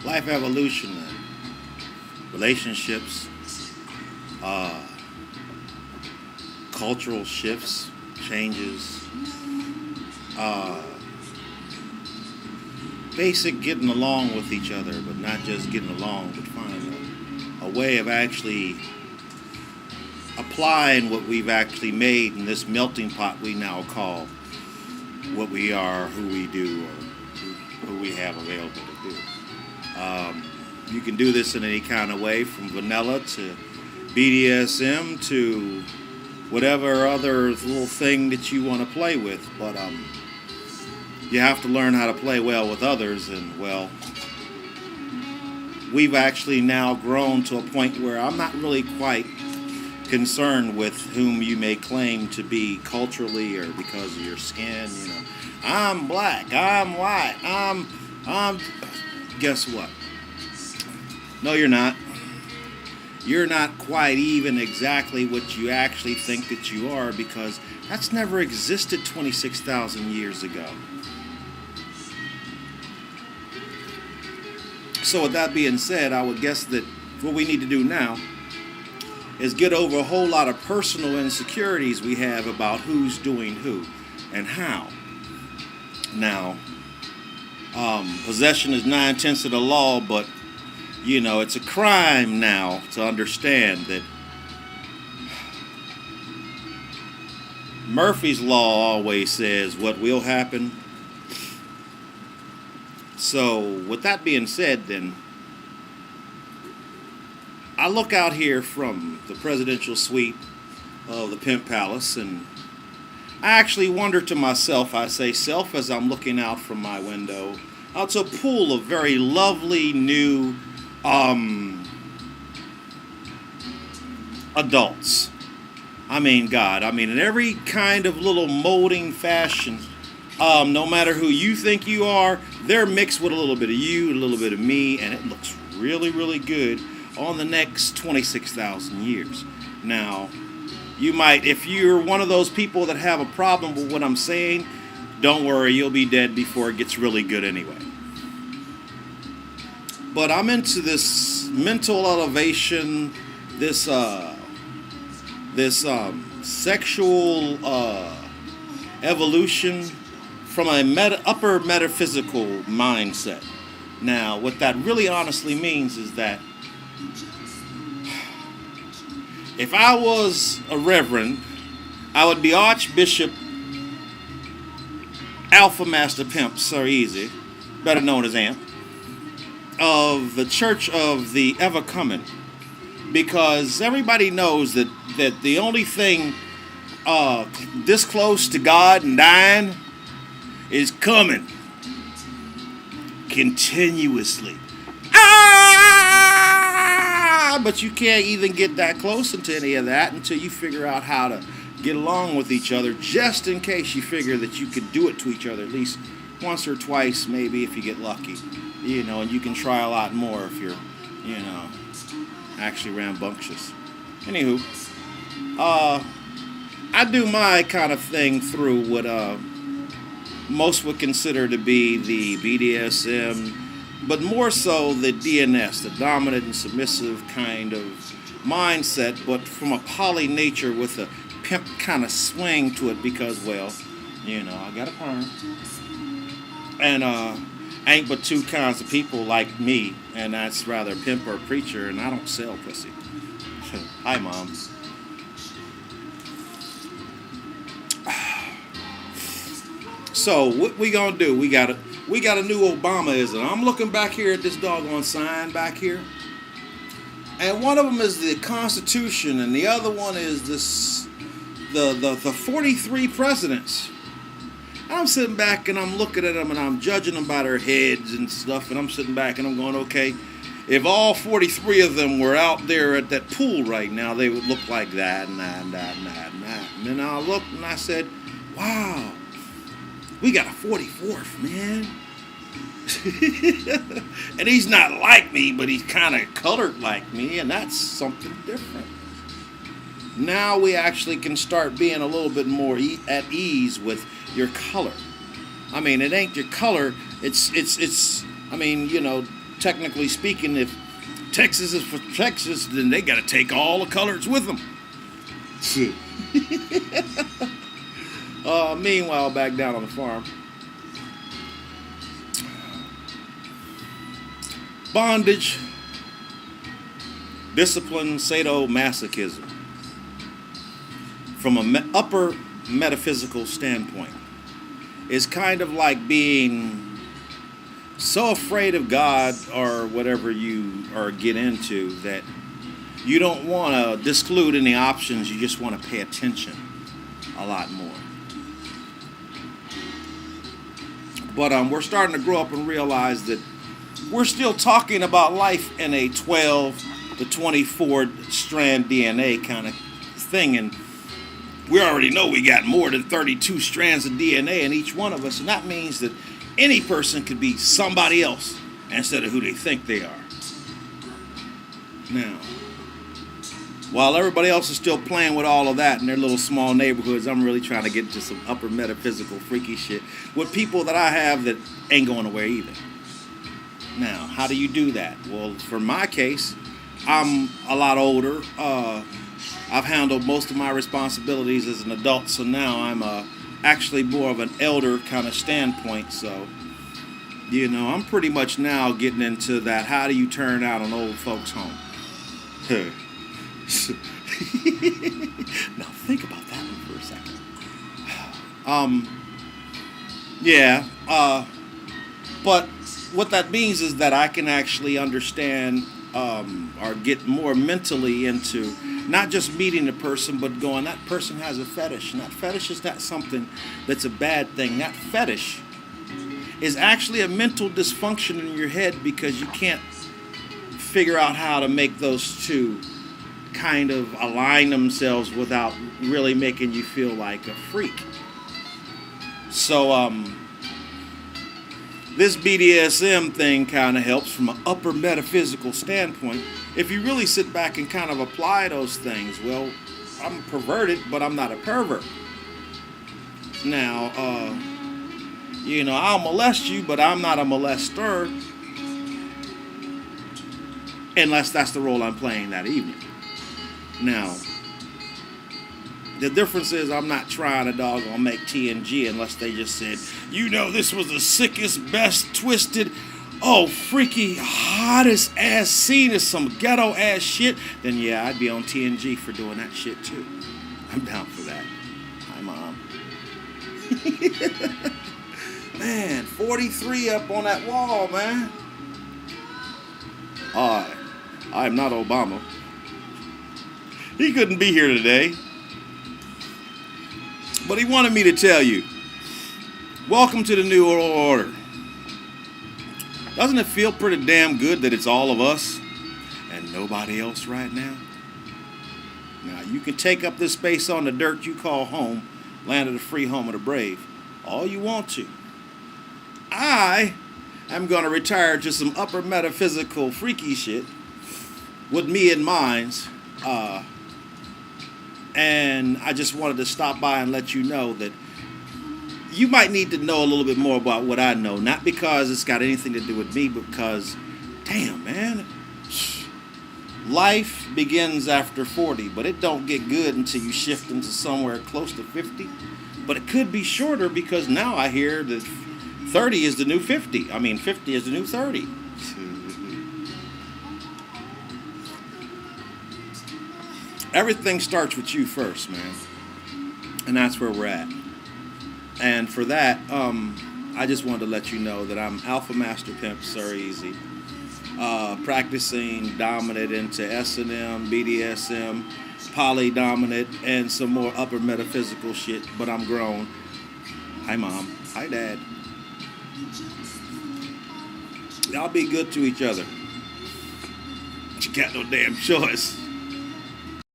life evolution, and relationships, uh, cultural shifts, changes, uh, basic getting along with each other, but not just getting along, but finding a way of actually applying what we've actually made in this melting pot we now call what we are, who we do, or who we have available to do. You can do this in any kind of way, from vanilla to BDSM to whatever other little thing that you want to play with. But you have to learn how to play well with others, and well, we've actually now grown to a point where I'm not really quite concerned with whom you may claim to be culturally or because of your skin. You know, I'm black, I'm white, I'm. Guess what? No, you're not. You're not quite even exactly what you actually think that you are, because that's never existed 26,000 years ago. So with that being said, I would guess that what we need to do now is get over a whole lot of personal insecurities we have about who's doing who and how. Now, possession is 9/10 of the law, but you know, it's a crime now to understand that Murphy's Law always says what will happen. So, with that being said, then, I look out here from the presidential suite of the Pimp Palace, and I actually wonder to myself, I say self, as I'm looking out from my window, out to a pool of very lovely new adults. I mean, God, in every kind of little molding fashion. No matter who you think you are, they're mixed with a little bit of you, a little bit of me, and it looks really, really good on the next 26,000 years. Now, you might, if you're one of those people that have a problem with what I'm saying, don't worry, you'll be dead before it gets really good anyway. But I'm into this mental elevation, this sexual evolution from a upper metaphysical mindset. Now, what that really honestly means is that if I was a reverend, I would be Archbishop Alpha Master Pimp Sir Easy, better known as Amp, of the Church of the Ever Coming, because everybody knows that the only thing this close to God and dying is coming continuously. But you can't even get that close into any of that until you figure out how to get along with each other, just in case you figure that you could do it to each other at least once or twice, maybe, if you get lucky. You know, and you can try a lot more if you're, you know, actually rambunctious. Anywho, I do my kind of thing through what most would consider to be the BDSM, but more so the DNS, the dominant and submissive kind of mindset, but from a poly nature with a pimp kind of swing to it, because, well, you know, I got a perm. And ain't but two kinds of people like me, and that's rather pimp or preacher, and I don't sell pussy. Hi, Mom. So what we gonna do? We got a new Obamaism. I'm looking back here at this doggone sign back here, and one of them is the Constitution, and the other one is this the 43 presidents. I'm sitting back and I'm looking at them and I'm judging them by their heads and stuff, and I'm sitting back and I'm going, okay, if all 43 of them were out there at that pool right now, they would look like that and that and that and that and that. And then I looked and I said, wow, we got a 44th, man. And he's not like me, but he's kind of colored like me, and that's something different. Now we actually can start being a little bit more at ease with your color. I mean, it ain't your color. It's. I mean, you know, technically speaking, if Texas is for Texas, then they got to take all the colors with them. Meanwhile, back down on the farm, bondage, discipline, sadomasochism, from an upper metaphysical standpoint, is kind of like being so afraid of God or whatever you are get into that you don't want to disclude any options. You just want to pay attention a lot more. But we're starting to grow up and realize that we're still talking about life in a 12 to 24 strand DNA kind of thing. And we already know we got more than 32 strands of DNA in each one of us. And that means that any person could be somebody else instead of who they think they are. Now, while everybody else is still playing with all of that in their little small neighborhoods, I'm really trying to get into some upper metaphysical freaky shit with people that I have that ain't going away either. Now, how do you do that? Well, for my case, I'm a lot older. I've handled most of my responsibilities as an adult, so now I'm actually more of an elder kind of standpoint. So, you know, I'm pretty much now getting into that. How do you turn out an old folks' home? Now think about that one for a second. But what that means is that I can actually understand or get more mentally into not just meeting a person, but going, that person has a fetish. And that fetish is not something that's a bad thing. That fetish is actually a mental dysfunction in your head because you can't figure out how to make those two kind of align themselves without really making you feel like a freak. So this BDSM thing kind of helps from an upper metaphysical standpoint. If you really sit back and kind of apply those things, well, I'm perverted, but I'm not a pervert. Now, you know, I'll molest you, but I'm not a molester, unless that's the role I'm playing that evening. Now, the difference is I'm not trying to doggone make TNG unless they just said, you know, this was the sickest, best, twisted, freaky, hottest ass scene is some ghetto ass shit. Then yeah, I'd be on TNG for doing that shit too. I'm down for that. Hi, Mom. Man, 43 up on that wall, man. I am not Obama. He couldn't be here today. But he wanted me to tell you, welcome to the New World Order. Doesn't it feel pretty damn good that it's all of us and nobody else right now? Now, you can take up this space on the dirt you call home, land of the free, home of the brave, all you want to. I am going to retire to some upper metaphysical freaky shit with me in mind. And I just wanted to stop by and let you know that you might need to know a little bit more about what I know. Not because it's got anything to do with me, but because, damn, man, life begins after 40, but it don't get good until you shift into somewhere close to 50. But it could be shorter because now I hear that 30 is the new 50. I mean, 50 is the new 30. Everything starts with you first, man. And that's where we're at. And for that, I just wanted to let you know that I'm Alpha Master Pimp Sir Easy. Practicing dominant into S&M, BDSM, poly-dominant, and some more upper metaphysical shit. But I'm grown. Hi, Mom. Hi, Dad. Y'all be good to each other. You got no damn choice.